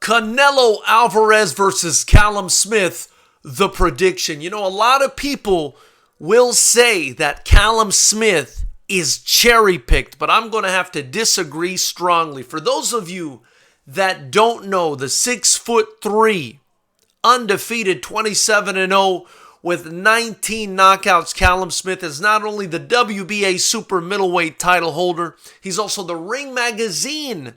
Canelo Alvarez versus Callum Smith, the prediction. You know, a lot of people will say that Callum Smith is cherry-picked, but I'm going to have to disagree strongly. For those of you that don't know, the 6'3", undefeated 27-0 with 19 knockouts, Callum Smith is not only the WBA super middleweight title holder, he's also the Ring Magazine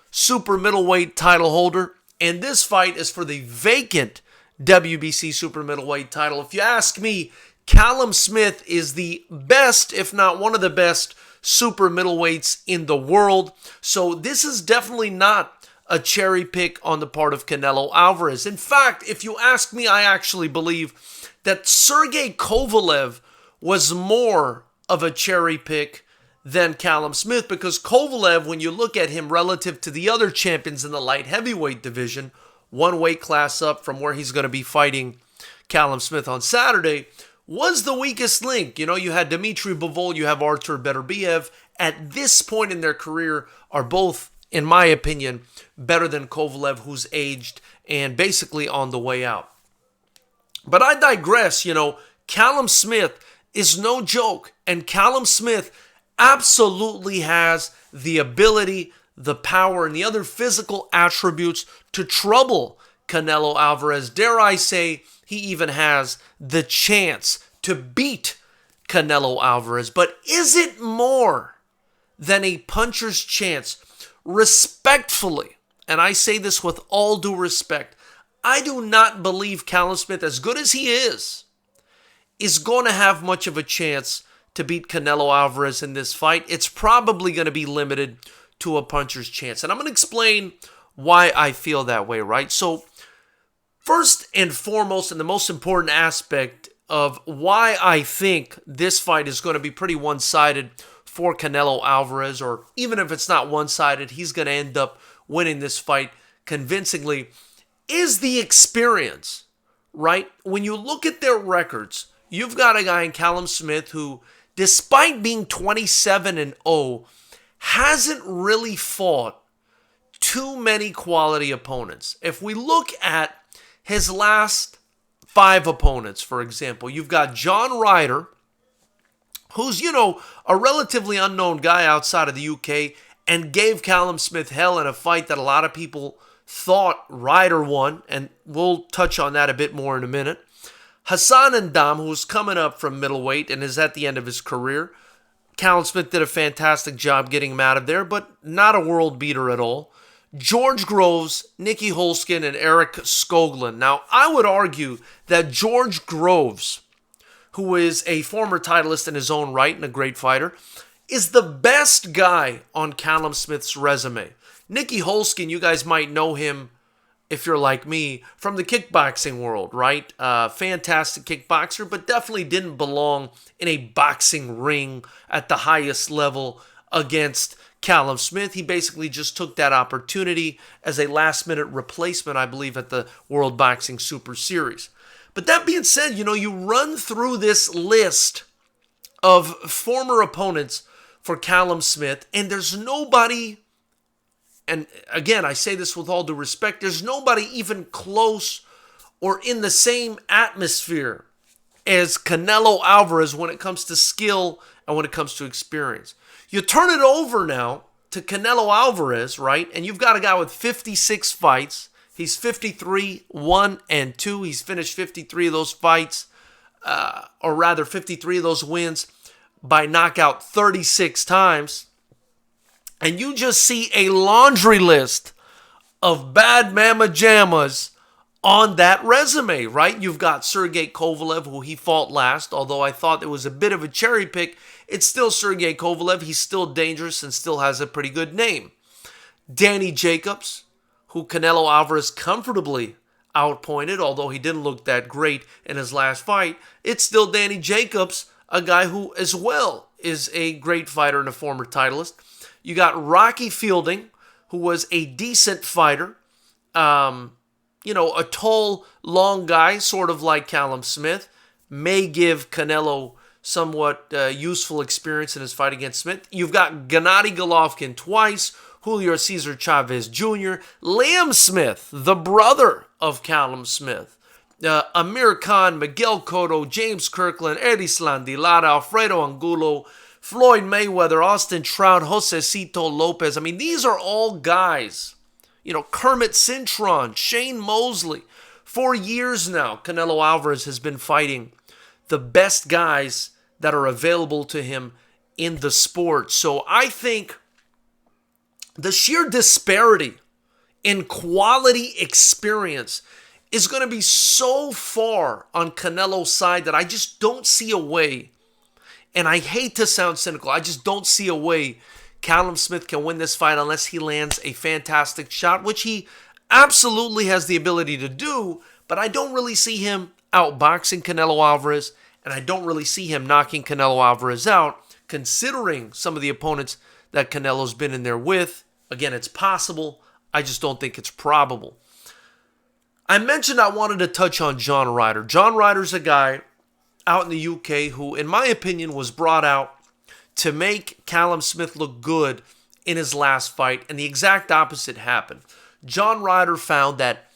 super middleweight title holder. And this fight is for the vacant WBC super middleweight title. If you ask me, Callum Smith is the best, if not one of the best, super middleweights in the world. So this is definitely not a cherry pick on the part of Canelo Alvarez. In fact, if you ask me, I actually believe that Sergey Kovalev was more of a cherry pick than Callum Smith, because Kovalev, when you look at him relative to the other champions in the light heavyweight division, one weight class up from where he's going to be fighting Callum Smith on Saturday, was the weakest link. You know, you had Dmitry Bivol, you have Artur Beterbiev. At this point in their career, are both, in my opinion, better than Kovalev, who's aged and basically on the way out. But I digress. You know, Callum Smith is no joke, and Callum Smith absolutely has the ability, the power, and the other physical attributes to trouble Canelo Alvarez. Dare I say, he even has the chance to beat Canelo Alvarez. But is it more than a puncher's chance? Respectfully, and I say this with all due respect, I do not believe Callum Smith, as good as he is going to have much of a chance to beat Canelo Alvarez in this fight. It's probably going to be limited to a puncher's chance. And I'm going to explain why I feel that way, right? So, first and foremost, and the most important aspect of why I think this fight is going to be pretty one-sided for Canelo Alvarez, or even if it's not one-sided, he's going to end up winning this fight convincingly, is the experience, right? When you look at their records, you've got a guy in Callum Smith who, despite being 27-0, hasn't really fought too many quality opponents. If we look at his last 5 opponents, for example, you've got John Ryder, who's, you know, a relatively unknown guy outside of the UK, and gave Callum Smith hell in a fight that a lot of people thought Ryder won, and we'll touch on that a bit more in a minute. Hassan Ndam, who's coming up from middleweight and is at the end of his career. Callum Smith did a fantastic job getting him out of there, but not a world beater at all. George Groves, Nicky Holskin, and Eric Skoglund. Now, I would argue that George Groves, who is a former titleist in his own right and a great fighter, is the best guy on Callum Smith's resume. Nicky Holskin, you guys might know him, if you're like me, from the kickboxing world, right? Fantastic kickboxer, but definitely didn't belong in a boxing ring at the highest level against Callum Smith. He basically just took that opportunity as a last-minute replacement, I believe, at the World Boxing Super Series. But that being said, you know, you run through this list of former opponents for Callum Smith, and there's nobody, and again, I say this with all due respect, there's nobody even close or in the same atmosphere as Canelo Alvarez when it comes to skill and when it comes to experience. You turn it over now to Canelo Alvarez, right? And you've got a guy with 56 fights. He's 53-1-2. He's finished 53 of those fights, or rather 53 of those wins by knockout 36 times. And you just see a laundry list of bad mama jammas on that resume, right? You've got Sergey Kovalev, who he fought last, although I thought it was a bit of a cherry pick. It's still Sergey Kovalev. He's still dangerous and still has a pretty good name. Danny Jacobs, who Canelo Alvarez comfortably outpointed, although he didn't look that great in his last fight. It's still Danny Jacobs, a guy who as well is a great fighter and a former titleist. You got Rocky Fielding, who was a decent fighter. A tall, long guy, sort of like Callum Smith. May give Canelo somewhat useful experience in his fight against Smith. You've got Gennady Golovkin twice, Julio Cesar Chavez Jr., Liam Smith, the brother of Callum Smith, Amir Khan, Miguel Cotto, James Kirkland, Erislan De Lara, Alfredo Angulo, Floyd Mayweather, Austin Trout, Josecito Lopez. I mean, these are all guys. Kermit Cintron, Shane Mosley. For years now, Canelo Alvarez has been fighting the best guys that are available to him in the sport. So I think the sheer disparity in quality experience is going to be so far on Canelo's side that I just don't see a way, and I hate to sound cynical, I just don't see a way Callum Smith can win this fight unless he lands a fantastic shot, which he absolutely has the ability to do, but I don't really see him outboxing Canelo Alvarez, and I don't really see him knocking Canelo Alvarez out, considering some of the opponents that Canelo's been in there with. Again, it's possible. I just don't think it's probable. I mentioned I wanted to touch on John Ryder. John Ryder's a guy out in the UK who, in my opinion, was brought out to make Callum Smith look good in his last fight, and the exact opposite happened. John Ryder found that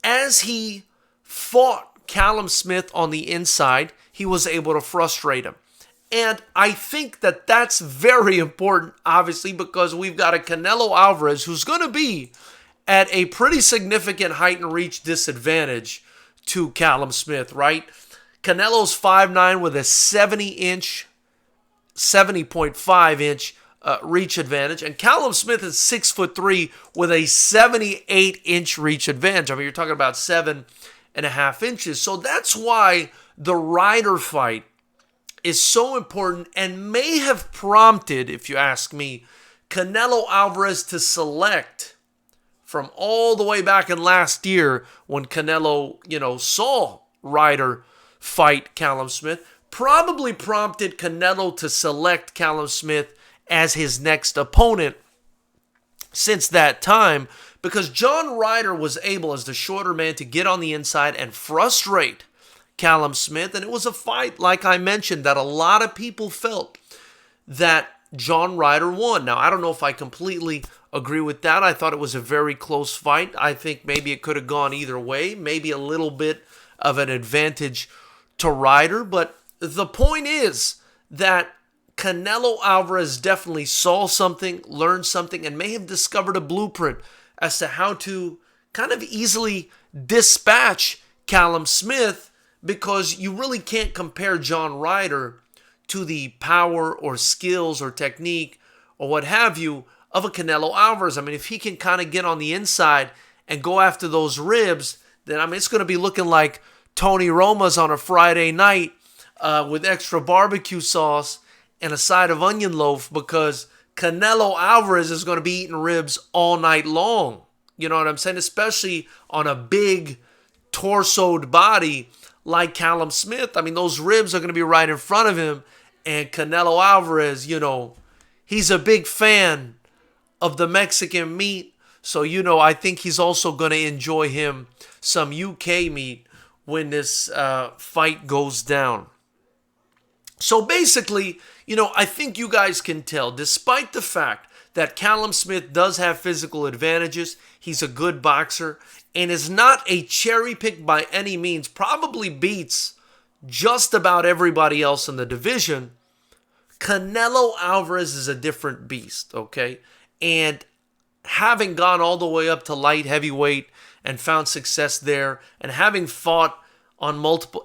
as he fought Callum Smith on the inside, he was able to frustrate him. And I think that that's very important, obviously, because we've got a Canelo Alvarez who's going to be at a pretty significant height and reach disadvantage to Callum Smith, right? Canelo's 5'9" with a 70.5 inch reach advantage, and Callum Smith is 6'3" with a 78 inch reach advantage. I mean, you're talking about 7.5 inches. So that's why the Ryder fight is so important and may have prompted, if you ask me, Canelo Alvarez to select from all the way back in last year when Canelo, saw Ryder fight Callum Smith, probably prompted Canelo to select Callum Smith as his next opponent since that time, because John Ryder was able, as the shorter man, to get on the inside and frustrate Callum Smith. And it was a fight, like I mentioned, that a lot of people felt that John Ryder won. Now, I don't know if I completely agree with that. I thought it was a very close fight. I think maybe it could have gone either way, maybe a little bit of an advantage to Ryder. But the point is that Canelo Alvarez definitely saw something, learned something, and may have discovered a blueprint as to how to kind of easily dispatch Callum Smith, because you really can't compare John Ryder to the power or skills or technique or what have you of a Canelo Alvarez. I mean, if he can kind of get on the inside and go after those ribs, then, I mean, it's going to be looking like Tony Roma's on a Friday night with extra barbecue sauce and a side of onion loaf, because Canelo Alvarez is going to be eating ribs all night long. You know what I'm saying? Especially on a big torsoed body like Callum Smith. I mean, those ribs are going to be right in front of him. And Canelo Alvarez, he's a big fan of the Mexican meat. So, I think he's also going to enjoy him some UK meat when this fight goes down. So basically, I think you guys can tell, despite the fact that Callum Smith does have physical advantages, he's a good boxer, and is not a cherry pick by any means, probably beats just about everybody else in the division. Canelo Alvarez is a different beast, okay? And having gone all the way up to light heavyweight and found success there, and having fought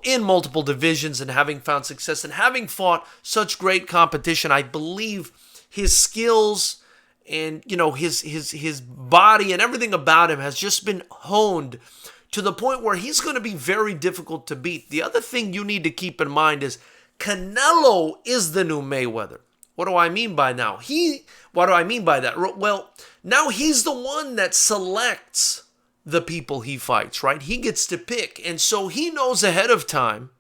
in multiple divisions and having found success and having fought such great competition, I believe his skills and his body and everything about him has just been honed to the point where he's going to be very difficult to beat. The other thing you need to keep in mind is Canelo is the new Mayweather. What do I mean by now? What do I mean by that? Well, now he's the one that selects the people he fights, right? He gets to pick. And so he knows ahead of time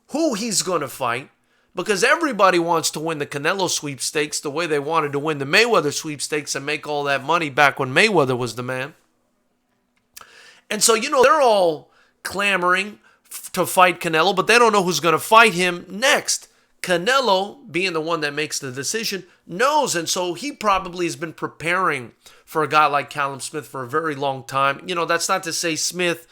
who he's going to fight, because everybody wants to win the Canelo sweepstakes the way they wanted to win the Mayweather sweepstakes and make all that money back when Mayweather was the man. And so, they're all clamoring to fight Canelo, but they don't know who's going to fight him next. Canelo, being the one that makes the decision, knows, and so he probably has been preparing for a guy like Callum Smith for a very long time. You know, that's not to say Smith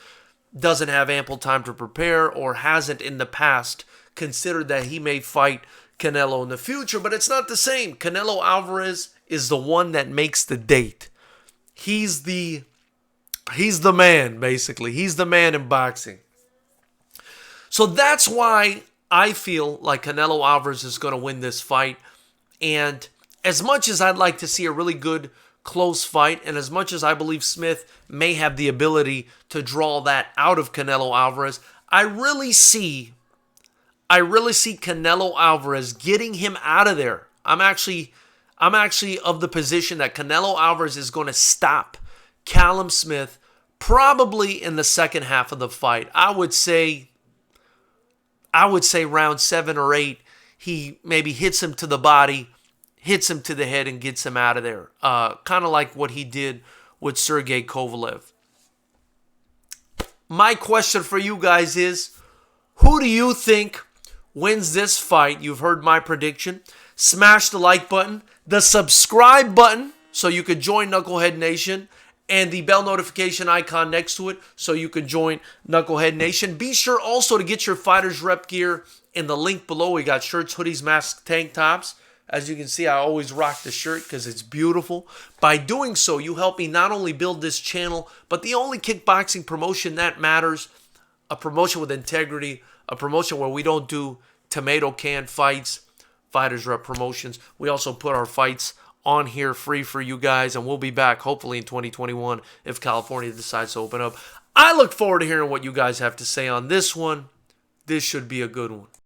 doesn't have ample time to prepare or hasn't in the past considered that he may fight Canelo in the future, but it's not the same. Canelo Alvarez is the one that makes the date. He's the man, basically. He's the man in boxing. So that's why I feel like Canelo Alvarez is going to win this fight. And as much as I'd like to see a really good close fight, and as much as I believe Smith may have the ability to draw that out of Canelo Alvarez, I really see Canelo Alvarez getting him out of there. I'm actually of the position that Canelo Alvarez is going to stop Callum Smith probably in the second half of the fight. I would say round 7 or 8, he maybe hits him to the body, hits him to the head, and gets him out of there. Kind of like what he did with Sergey Kovalev. My question for you guys is, who do you think wins this fight? You've heard my prediction. Smash the like button, the subscribe button, so you could join Knucklehead Nation, and the bell notification icon next to it so you can join Knucklehead Nation. Be sure also to get your Fighters Rep gear in the link below. We got shirts, hoodies, masks, tank tops. As you can see, I always rock the shirt because it's beautiful. By doing so, you help me not only build this channel, but the only kickboxing promotion that matters, a promotion with integrity, a promotion where we don't do tomato can fights, Fighters Rep Promotions. We also put our fights on here free for you guys, and we'll be back hopefully in 2021 if California decides to open up. I look forward to hearing what you guys have to say on this one. This should be a good one.